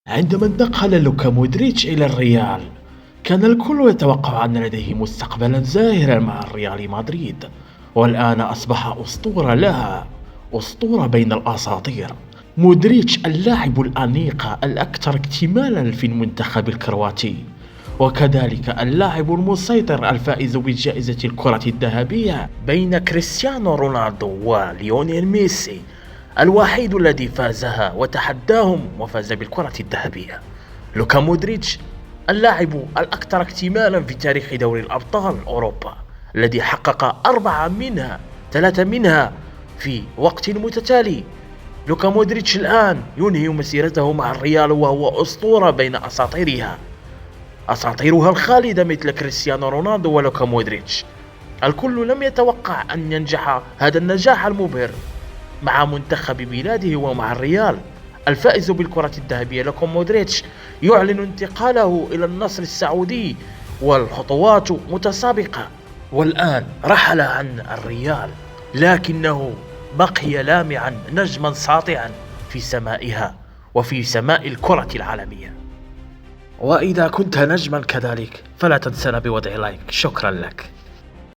عندما انتقل لوكا مودريتش إلى الريال، كان الكل يتوقع أن لديه مستقبلا زاهرا مع الريال مدريد، والآن أصبح أسطورة لها، أسطورة بين الأساطير. مودريتش اللاعب الأنيق الأكثر اكتمالا في المنتخب الكرواتي، وكذلك اللاعب المسيطر الفائز بجائزة الكرة الذهبية بين كريستيانو رونالدو وليونيل ميسي، الوحيد الذي فازها وتحداهم وفاز بالكرة الذهبية. لوكا مودريتش اللاعب الأكثر اكتمالا في تاريخ دوري الأبطال أوروبا، الذي حقق 4 منها، 3 منها في وقت متتالي. لوكا مودريتش الآن ينهي مسيرته مع الريال وهو أسطورة بين أساطيرها الخالدة مثل كريستيانو رونالدو ولوكا مودريتش. الكل لم يتوقع أن ينجح هذا النجاح المبهر مع منتخب بلاده ومع الريال. الفائز بالكرة الذهبية لوكا مودريتش يعلن انتقاله إلى النصر السعودي، والخطوات متسابقة، والآن رحل عن الريال، لكنه بقي لامعا نجما ساطعا في سمائها وفي سماء الكرة العالمية. وإذا كنت نجما كذلك فلا تنسنا بوضع لايك. شكرا لك.